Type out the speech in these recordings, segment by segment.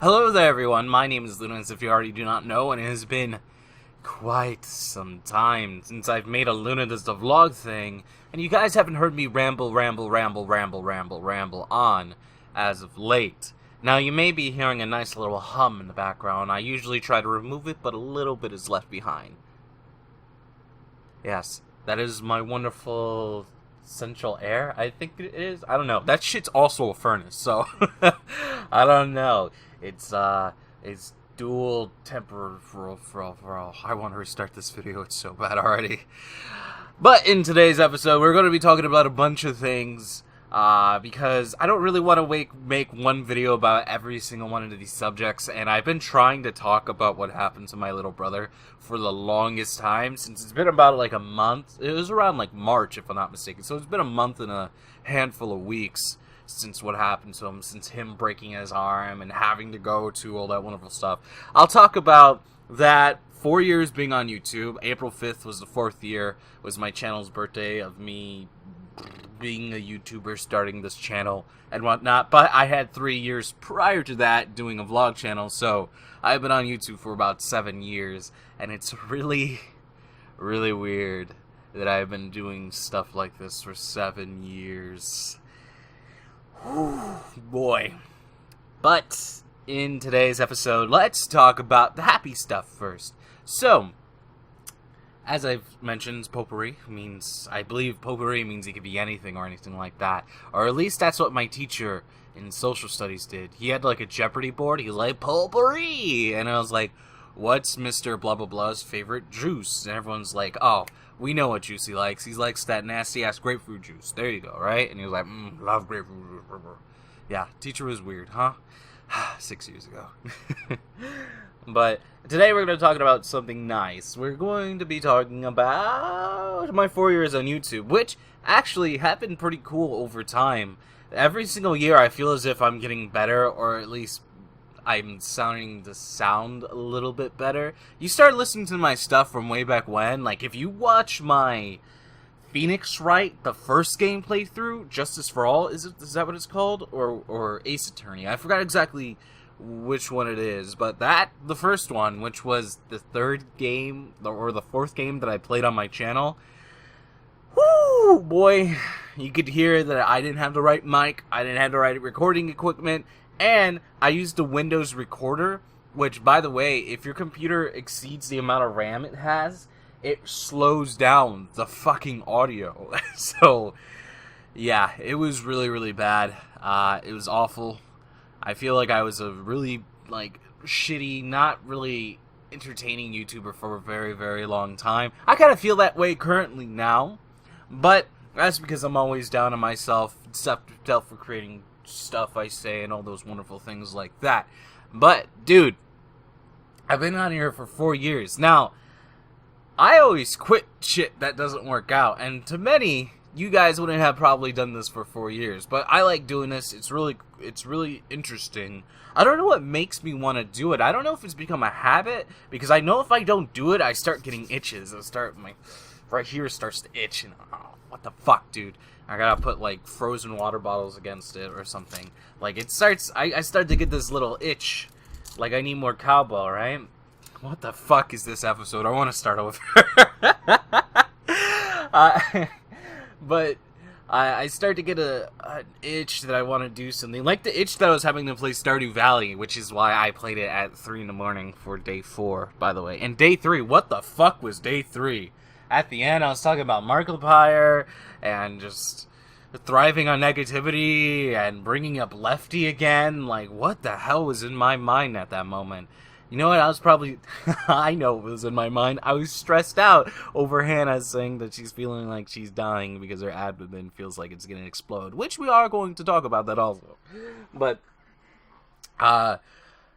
Hello there everyone, my name is Luna, as if you already do not know, and it has been quite some time since I've made a Luna Does the Vlog thing, and you guys haven't heard me ramble on as of late. Now you may be hearing a nice little hum in the background. I usually try to remove it, but a little bit is left behind. Yes, that is my wonderful central air, I think it is. I don't know. That shit's also a furnace, so I don't know. It's dual temporal. I want to restart this video. It's so bad already. But in today's episode, we're going to be talking about a bunch of things. Because I don't really want to make one video about every single one of these subjects, and I've been trying to talk about what happened to my little brother for the longest time, since it's been about like a month. It was around like March, if I'm not mistaken, so it's been a month and a handful of weeks since what happened to him, since him breaking his arm and having to go to all that wonderful stuff. I'll talk about that. 4 years being on YouTube. April 5th was the 4th year, was my channel's birthday of me being a YouTuber, starting this channel and whatnot. But I had 3 years prior to that doing a vlog channel, so I've been on YouTube for about 7 years, and it's really weird that I've been doing stuff like this for 7 years. Whew, boy. But in today's episode, let's talk about the happy stuff first. So, as I've mentioned, potpourri means, I believe potpourri means it could be anything or anything like that. Or at least that's what my teacher in social studies did. He had like a Jeopardy board. He was like, potpourri! And I was like, what's Mr. blah blah blah's favorite juice? And everyone's like, oh, we know what juice he likes. He likes that nasty ass grapefruit juice. There you go, right? And he was like, love grapefruit juice. Yeah, teacher was weird, huh? 6 years ago. But today we're going to be talking about something nice. We're going to be talking about my 4 years on YouTube, which actually have been pretty cool over time. Every single year I feel as if I'm getting better, or at least I'm starting to sound a little bit better. You start listening to my stuff from way back when. Like, if you watch my Phoenix Wright, the first game playthrough, Justice for All, is that what it's called? Or Ace Attorney? I forgot exactly which one it is, but the first one, which was the third game, or the fourth game that I played on my channel, whoo, boy, you could hear that I didn't have the right mic, I didn't have the right recording equipment, and I used the Windows recorder, which, by the way, if your computer exceeds the amount of RAM it has, it slows down the fucking audio. So, yeah, it was really bad. It was awful. I feel like I was a really, shitty, not really entertaining YouTuber for a very long time. I kind of feel that way currently now, but that's because I'm always down on myself, self-creating stuff I say, and all those wonderful things like that. But, dude, I've been on here for 4 years. Now, I always quit shit that doesn't work out, and to many, you guys wouldn't have probably done this for 4 years, but I like doing this. It's really interesting. I don't know what makes me want to do it. I don't know if it's become a habit, because I know if I don't do it, I start getting itches. My right here starts to itch, and oh, what the fuck, dude? I gotta put like frozen water bottles against it or something. Like it starts, I start to get this little itch, like I need more cowbell, right? What the fuck is this episode? I want to start over. But I start to get an itch that I want to do something. Like the itch that I was having to play Stardew Valley, which is why I played it at 3 in the morning for day 4, by the way. And day 3, what the fuck was day 3? At the end, I was talking about Markiplier and just thriving on negativity and bringing up Lefty again. Like, what the hell was in my mind at that moment? You know what, I was probably, I know what was in my mind. I was stressed out over Hannah saying that she's feeling like she's dying because her abdomen feels like it's going to explode, which we are going to talk about that also. But,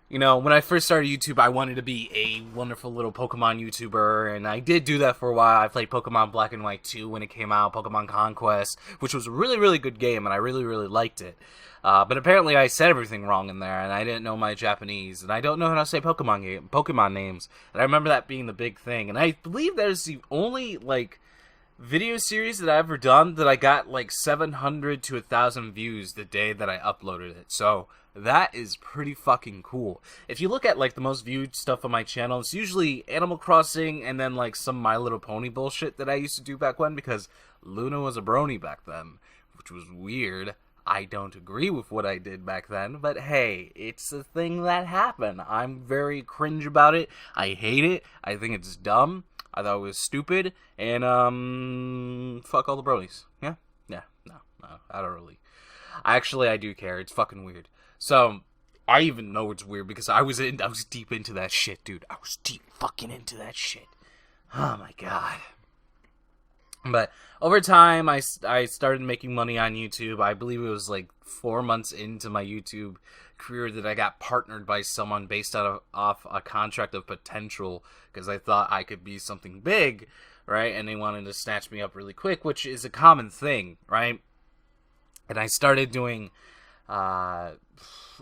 you know, when I first started YouTube, I wanted to be a wonderful little Pokemon YouTuber, and I did do that for a while. I played Pokemon Black and White 2 when it came out, Pokemon Conquest, which was a really good game, and I really liked it. But apparently I said everything wrong in there, and I didn't know my Japanese, and I don't know how to say Pokemon names. And I remember that being the big thing. And I believe that is the only, video series that I ever done that I got, 700 to 1,000 views the day that I uploaded it. So, that is pretty fucking cool. If you look at like the most viewed stuff on my channel, it's usually Animal Crossing and then like some My Little Pony bullshit that I used to do back when, because Luna was a brony back then, which was weird. I don't agree with what I did back then, but hey, it's a thing that happened. I'm very cringe about it. I hate it. I think it's dumb. I thought it was stupid. And, fuck all the bronies. Yeah? Yeah. No, I don't really. I do care. It's fucking weird. So, I even know it's weird because I was deep into that shit, dude. I was deep fucking into that shit. Oh my god. But over time, I started making money on YouTube. I believe it was like 4 months into my YouTube career that I got partnered by someone based off a contract of potential, because I thought I could be something big, right? And they wanted to snatch me up really quick, which is a common thing, right? And I started doing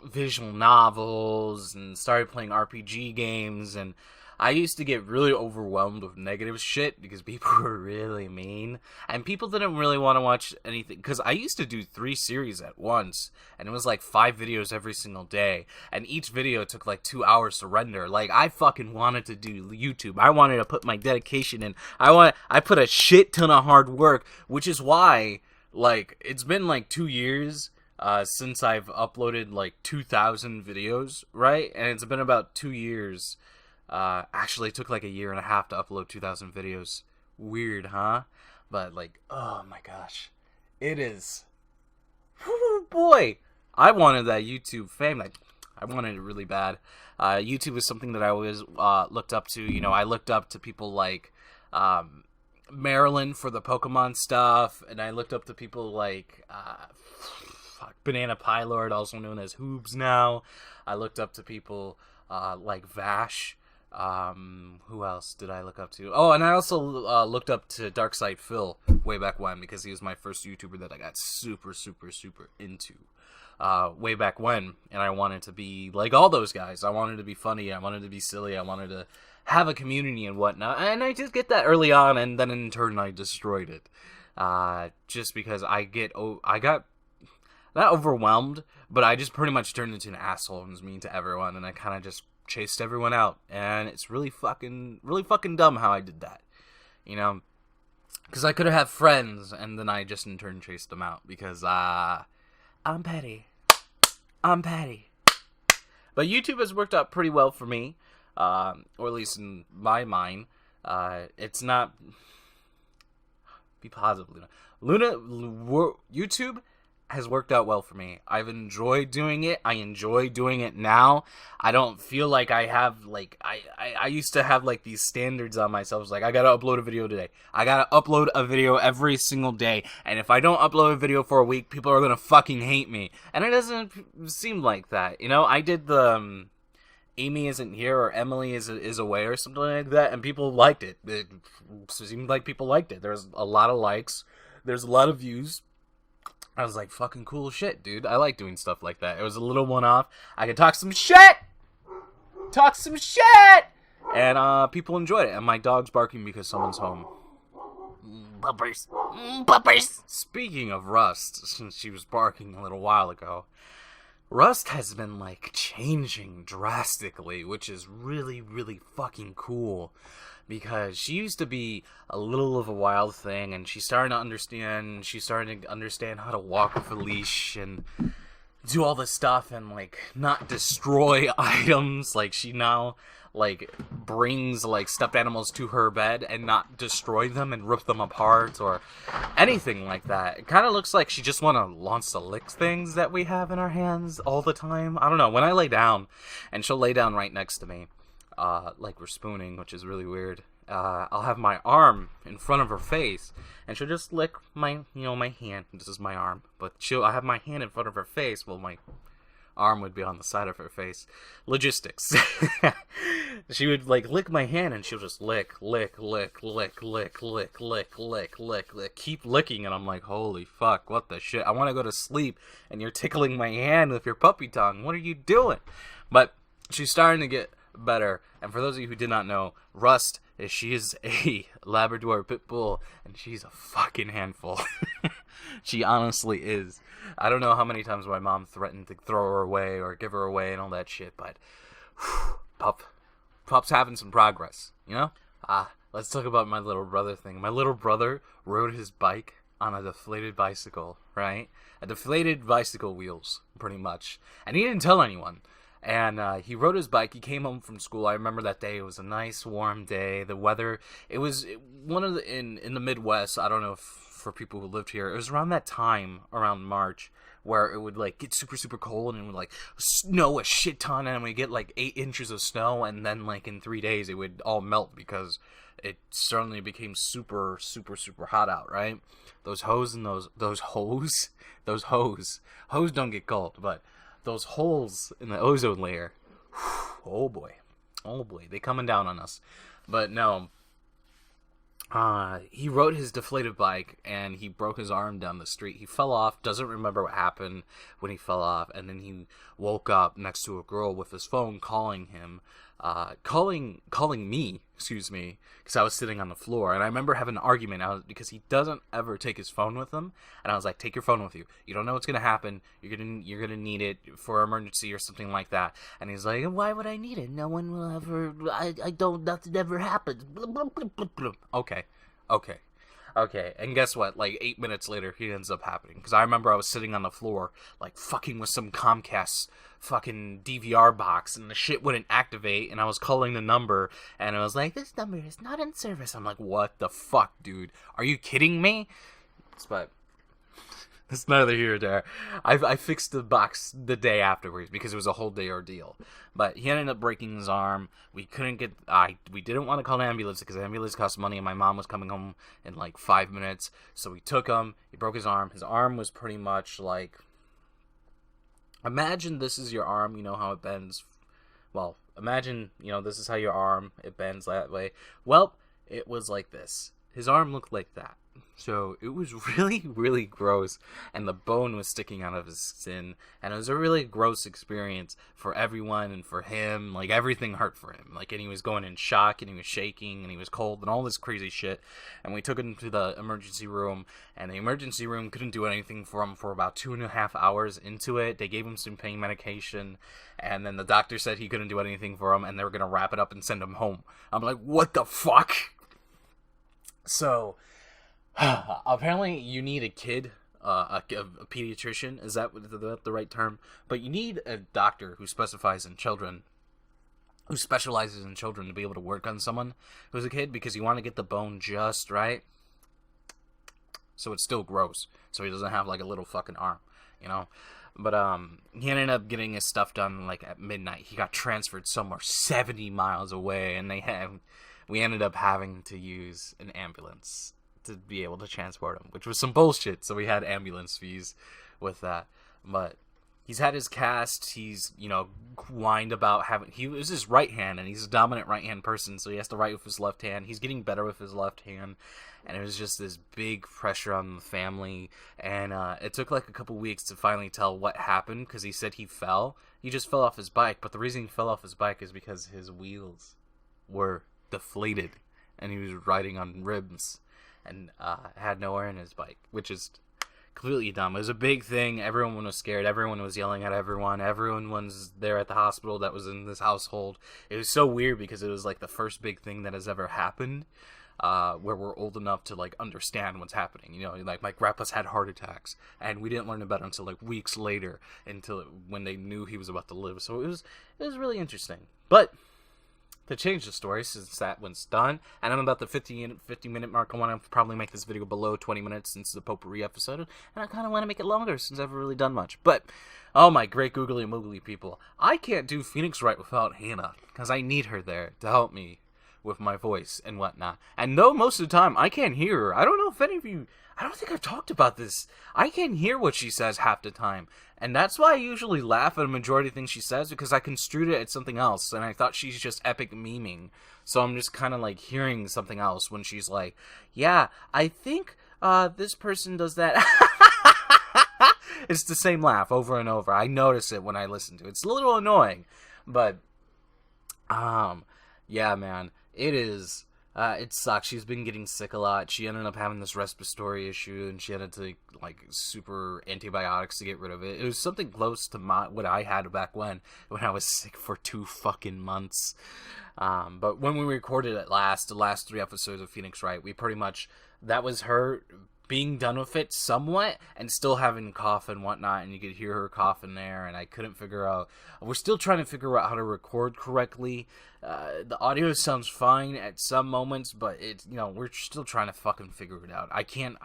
visual novels and started playing RPG games, and I used to get really overwhelmed with negative shit because people were really mean, and people didn't really want to watch anything, because I used to do 3 series at once, and it was like 5 videos every single day, and each video took like 2 hours to render. Like, I fucking wanted to do YouTube. I wanted to put my dedication in. I put a shit ton of hard work, which is why, like, it's been like 2 years since I've uploaded like 2,000 videos, right? And it's been about 2 years. Actually, it took like a year and a half to upload 2,000 videos. Weird, huh? But like, oh my gosh, it is. Whew, boy, I wanted that YouTube fame. I wanted it really bad. YouTube was something that I always looked up to. You know, I looked up to people like Marilyn for the Pokemon stuff, and I looked up to people like Banana Pilord, also known as Hoobs now. I looked up to people like Vash. Who else did I look up to? Oh, and I also looked up to Darkside Phil way back when, because he was my first YouTuber that I got super into way back when, and I wanted to be like all those guys. I wanted to be funny, I wanted to be silly, I wanted to have a community and whatnot, and I just get that early on, and then in turn I destroyed it. Just because I got not overwhelmed, but I just pretty much turned into an asshole and was mean to everyone, and I kind of just chased everyone out, and it's really fucking dumb how I did that, you know, because I could have had friends, and then I just in turn chased them out, because I'm petty, but YouTube has worked out pretty well for me, or at least in my mind. It's not, be positive, Luna, YouTube has worked out well for me. I've enjoyed doing it. I enjoy doing it now. I don't feel like I have, like, I used to have, like, these standards on myself. It's like, I gotta upload a video today. I gotta upload a video every single day. And if I don't upload a video for a week, people are gonna fucking hate me. And it doesn't seem like that. You know, I did the, Amy isn't here, or Emily is away, or something like that, and people liked it. It seemed like people liked it. There's a lot of likes. There's a lot of views. I was like, fucking cool shit, dude. I like doing stuff like that. It was a little one-off. I could talk some shit! And, people enjoyed it. And my dog's barking because someone's home. Puppers. Puppers! Speaking of Rust, since she was barking a little while ago, Rust has been, like, changing drastically, which is really fucking cool. Because she used to be a little of a wild thing, and she's starting to understand how to walk with a leash and do all this stuff and, like, not destroy items. Like, she now, like, brings, like, stuffed animals to her bed and not destroy them and rip them apart or anything like that. It kind of looks like she just wants to lick things that we have in our hands all the time. I don't know. When I lay down, and she'll lay down right next to me, like we're spooning, which is really weird. I'll have my arm in front of her face, and she'll just lick my hand. This is my arm, but I have my hand in front of her face. Well, my arm would be on the side of her face. Logistics. She would like lick my hand, and she'll just lick, keep licking, and I'm like, holy fuck, what the shit? I want to go to sleep, and you're tickling my hand with your puppy tongue. What are you doing? But she's starting to get better, and for those of you who did not know, Rust she is a Labrador pit bull, and she's a fucking handful. She honestly is. I don't know how many times my mom threatened to throw her away or give her away and all that shit, but Pup's having some progress, you know? Let's talk about my little brother thing. My little brother rode his bike on a deflated bicycle, right? A deflated bicycle wheels, pretty much. And he didn't tell anyone. And he rode his bike. He came home from school. I remember that day. It was a nice, warm day. The weather, it was one of the, in the Midwest, I don't know if for people who lived here, it was around that time, around March, where it would, like, get super, super cold and it would, like, snow a shit ton, and we'd get, like, 8 inches of snow, and then, like, in 3 days it would all melt because it suddenly became super, super, super hot out, right? Those hose and those hose don't get cold, but those holes in the ozone layer, oh boy, they coming down on us. But no, he rode his deflated bike and he broke his arm down the street. He fell off, doesn't remember what happened when he fell off, and then he woke up next to a girl with his phone calling him, calling me, because I was sitting on the floor, and I remember having an argument because he doesn't ever take his phone with him, and I was like, take your phone with you. You don't know what's gonna happen. You're gonna need it for emergency or something like that. And he's like, why would I need it? No one will ever. I don't. Nothing ever happens. Okay, and guess what? Like 8 minutes later, he ends up happening. Because I remember I was sitting on the floor, like fucking with some Comcast fucking DVR box, and the shit wouldn't activate, and I was calling the number, and I was like, this number is not in service. I'm like, what the fuck, dude? Are you kidding me? But it's neither here nor there. I fixed the box the day afterwards because it was a whole day ordeal. But he ended up breaking his arm. We didn't want to call an ambulance because the ambulance cost money, and my mom was coming home in like 5 minutes. So we took him. He broke his arm. His arm was pretty much like, imagine this is your arm. You know how it bends. Well, imagine, this is how your arm, it bends that way. Well, it was like this. His arm looked like that. So it was really, really gross, and the bone was sticking out of his skin, and it was a really gross experience for everyone and for him. Like, everything hurt for him. Like, and he was going in shock, and he was shaking, and he was cold, and all this crazy shit. And we took him to the emergency room, and the emergency room couldn't do anything for him for about 2.5 hours into it. They gave him some pain medication, and then the doctor said he couldn't do anything for him, and they were gonna wrap it up and send him home. I'm like, what the fuck? So apparently you need a kid, a pediatrician. Is that the right term? But you need a doctor who specializes in children to be able to work on someone who's a kid, because you want to get the bone just right so it still grows, so he doesn't have like a little fucking arm, But he ended up getting his stuff done like at midnight. He got transferred somewhere 70 miles away, and we ended up having to use an ambulance to be able to transport him, which was some bullshit. So we had ambulance fees with that. But he's had his cast. He's, whined about he was his right hand, and he's a dominant right hand person, so he has to write with his left hand. He's getting better with his left hand, and it was just this big pressure on the family. And it took like a couple weeks to finally tell what happened, because he said he fell. He just fell off his bike, but the reason he fell off his bike is because his wheels were deflated, and he was riding on ribs, and had no air in his bike, which is completely dumb. It was a big thing. Everyone was scared. Everyone was yelling at everyone. Everyone was there at the hospital that was in this household. It was so weird because it was like the first big thing that has ever happened, where we're old enough to like understand what's happening. Like my grandpa's had heart attacks, and we didn't learn about it until like weeks later, when they knew he was about to live. So it was really interesting. But to change the story, since that one's done, and I'm about the 50-minute mark, I want to probably make this video below 20 minutes since the potpourri episode, and I kind of want to make it longer since I've really done much. But, oh my great googly moogly people, I can't do Phoenix right without Hannah, because I need her there to help me with my voice and whatnot. And though most of the time I can't hear her, I don't know if any of you, I don't think I've talked about this, I can't hear what she says half the time. And that's why I usually laugh at a majority of things she says, because I construed it as something else, and I thought she's just epic memeing. So I'm just kind of like hearing something else when she's like, yeah, I think this person does that. It's the same laugh over and over. I notice it when I listen to it. It's a little annoying, but yeah, man, it is It sucks. She's been getting sick a lot. She ended up having this respiratory issue, and she had to take, like, super antibiotics to get rid of it. It was something close to what I had back when I was sick for 2 fucking months. But when we recorded it the last 3 episodes of Phoenix Wright, we pretty much, that was her being done with it somewhat and still having cough and whatnot, and you could hear her cough in there, and I couldn't figure out, we're still trying to figure out how to record correctly. The audio sounds fine at some moments, but it's, we're still trying to fucking figure it out. I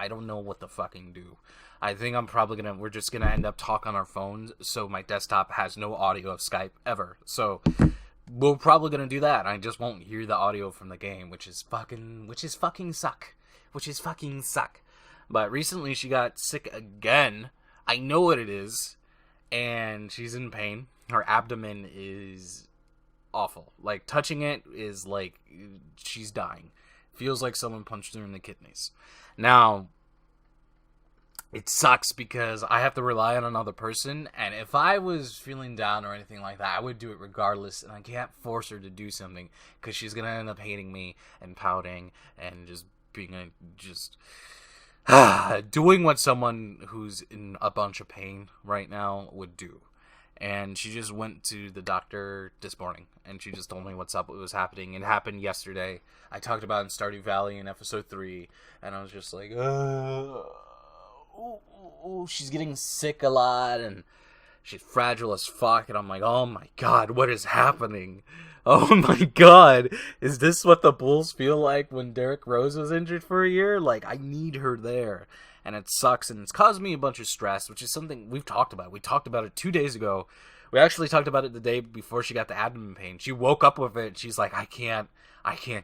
don't know what to fucking do. I think we're just gonna end up talking on our phones, so my desktop has no audio of Skype ever, so we're probably gonna do that. I just won't hear the audio from the game, which is fucking suck. But recently she got sick again. I know what it is, and she's in pain. Her abdomen is awful. Like, touching it is like she's dying. Feels like someone punched her in the kidneys. Now, it sucks because I have to rely on another person, and if I was feeling down or anything like that, I would do it regardless, and I can't force her to do something because she's gonna end up hating me and pouting and just being doing what someone who's in a bunch of pain right now would do. And she just went to the doctor this morning, and she just told me what was happening. It happened yesterday. I talked about it in Stardew Valley in episode 3, and I was just like, she's getting sick a lot, and she's fragile as fuck, and I'm like, oh my god, what is happening? Oh my god, is this what the Bulls feel like when Derrick Rose was injured for a year? Like, I need her there, and it sucks, and it's caused me a bunch of stress, which is something we've talked about. We talked about it 2 days ago. We actually talked about it the day before she got the abdomen pain. She woke up with it, she's like, I can't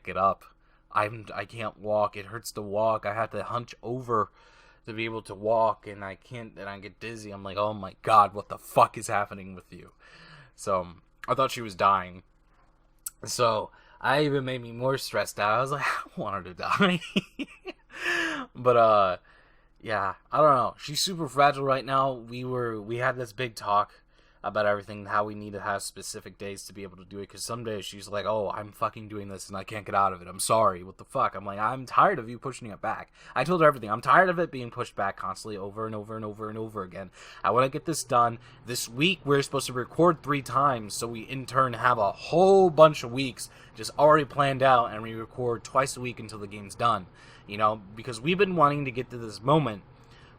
get up. I can't walk. It hurts to walk. I have to hunch over to be able to walk, and I can't, and I get dizzy. I'm like, oh my god, what the fuck is happening with you? So, I thought she was dying. So, I even made me more stressed out. I was like, I don't want her to die. But, yeah, I don't know. She's super fragile right now. We had this big talk about everything, how we need to have specific days to be able to do it, because some days she's like, oh, I'm fucking doing this and I can't get out of it. I'm sorry. What the fuck? I'm like, I'm tired of you pushing it back. I told her everything. I'm tired of it being pushed back constantly over and over and over and over again. I want to get this done. This week, we're supposed to record 3 times, so we in turn have a whole bunch of weeks just already planned out, and we record twice a week until the game's done. Because we've been wanting to get to this moment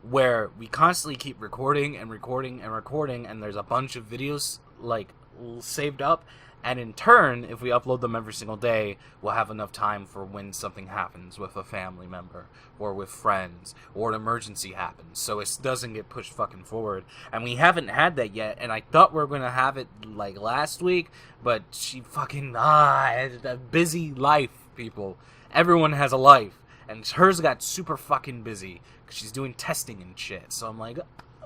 where we constantly keep recording and recording and recording, and there's a bunch of videos like saved up, and in turn, if we upload them every single day, we'll have enough time for when something happens with a family member or with friends or an emergency happens, so it doesn't get pushed fucking forward. And we haven't had that yet, and I thought we were gonna have it like last week, but she fucking a busy life, people. Everyone has a life, and hers got super fucking busy because she's doing testing and shit. So I'm like,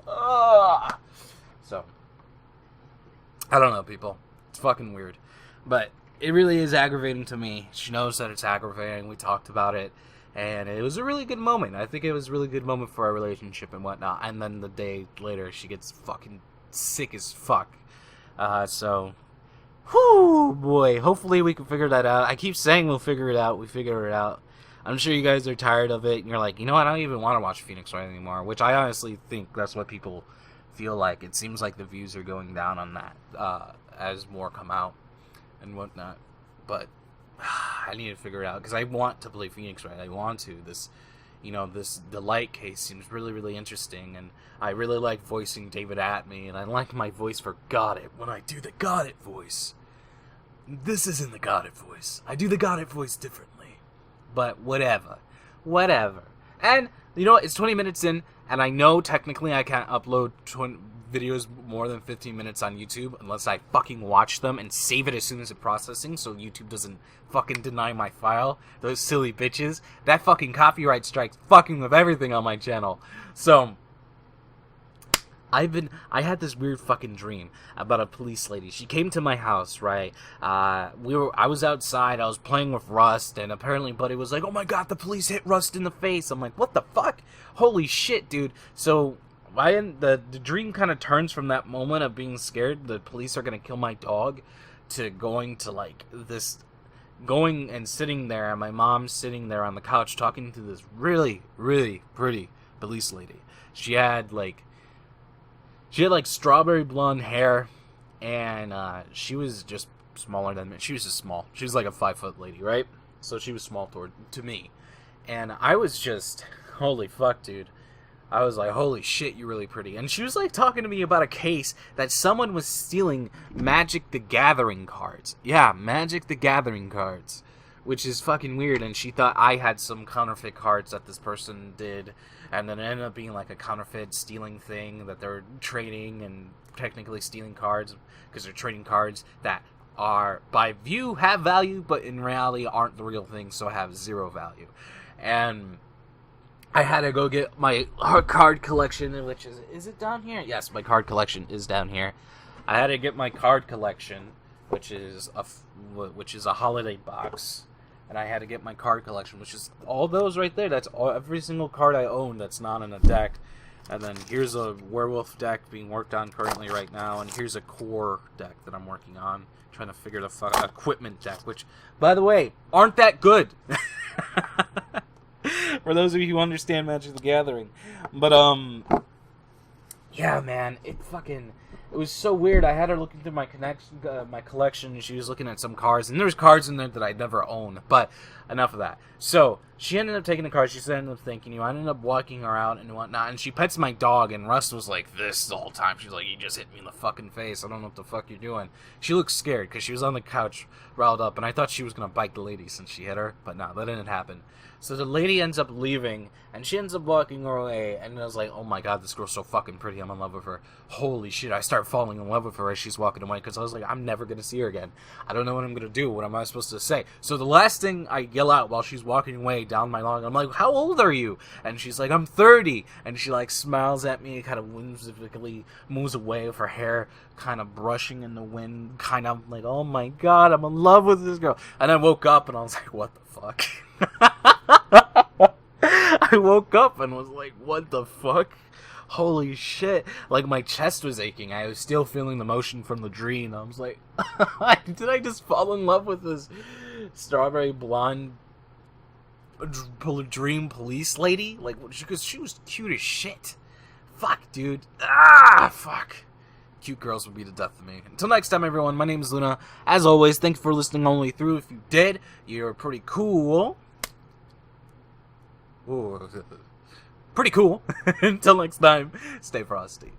ugh. So, I don't know, people. It's fucking weird. But it really is aggravating to me. She knows that it's aggravating. We talked about it. And it was a really good moment. I think it was a really good moment for our relationship and whatnot. And then the day later, she gets fucking sick as fuck. So, whew, boy. Hopefully we can figure that out. I keep saying we'll figure it out. We figure it out. I'm sure you guys are tired of it, and you're like, you know what, I don't even want to watch Phoenix Wright anymore, which I honestly think that's what people feel like. It seems like the views are going down on that as more come out and whatnot. But I need to figure it out, because I want to play Phoenix Wright. I want to. The light case seems really, really interesting, and I really like voicing David Atme, and I like my voice for Got It when I do the Got It voice. This isn't the Got It voice. I do the Got It voice differently. But whatever. And, you know what, it's 20 minutes in, and I know technically I can't upload videos more than 15 minutes on YouTube unless I fucking watch them and save it as soon as it's processing, so YouTube doesn't fucking deny my file. Those silly bitches. That fucking copyright strike's fucking with everything on my channel. So, I had this weird fucking dream about a police lady. She came to my house, right? I was outside, I was playing with Rust, and apparently Buddy was like, oh my god, the police hit Rust in the face. I'm like, what the fuck? Holy shit, dude. So, the dream kind of turns from that moment of being scared the police are gonna kill my dog to going to, like, this going and sitting there, and my mom's sitting there on the couch talking to this really, really pretty police lady. She had like strawberry blonde hair, and she was just smaller than me. She was just small. She was like a 5-foot lady, right? So she was small to me. And I was just, holy fuck, dude. I was like, holy shit, you're really pretty. And she was like talking to me about a case that someone was stealing Magic the Gathering cards. Yeah, Magic the Gathering cards. Which is fucking weird. And she thought I had some counterfeit cards that this person did. And then it ended up being like a counterfeit stealing thing that they're trading and technically stealing cards because they're trading cards that are, by view, have value, but in reality aren't the real thing, so have zero value. And I had to go get my card collection, which is it down here? Yes, my card collection is down here. I had to get my card collection, which is a holiday box, and I had to get my card collection, which is all those right there. That's every single card I own that's not in a deck. And then here's a werewolf deck being worked on currently right now, and here's a core deck that I'm working on, trying to figure the equipment deck, which, by the way, aren't that good. For those of you who understand Magic the Gathering. But, yeah, man, it was so weird. I had her looking through my collection, and she was looking at some cards, and there's cards in there that I'd never owned, but enough of that. So, she ended up taking the cards, she ended up thanking you, I ended up walking her out and whatnot, and she pets my dog, and Russ was like this the whole time. She's like, you just hit me in the fucking face, I don't know what the fuck you're doing. She looked scared, because she was on the couch, riled up, and I thought she was going to bite the lady since she hit her, but no, that didn't happen. So the lady ends up leaving, and she ends up walking away, and I was like, oh my god, this girl's so fucking pretty, I'm in love with her. Holy shit, I start falling in love with her as she's walking away, because I was like, I'm never going to see her again. I don't know what I'm going to do, what am I supposed to say? So the last thing I yell out while she's walking away down my lawn, I'm like, how old are you? And she's like, I'm 30, and she like smiles at me, kind of whimsically moves away with her hair kind of brushing in the wind, kind of like, oh my god, I'm in love with this girl. And I woke up, and I was like, what the fuck? I woke up and was like, what the fuck? Holy shit. Like, my chest was aching. I was still feeling the motion from the dream. I was like, did I just fall in love with this strawberry blonde dream police lady? Like, because she was cute as shit. Fuck, dude. Fuck. Cute girls would be the death of me. Until next time, everyone, my name is Luna. As always, thanks for listening all the way through. If you did, you're pretty cool. Ooh, pretty cool. Until next time, stay frosty.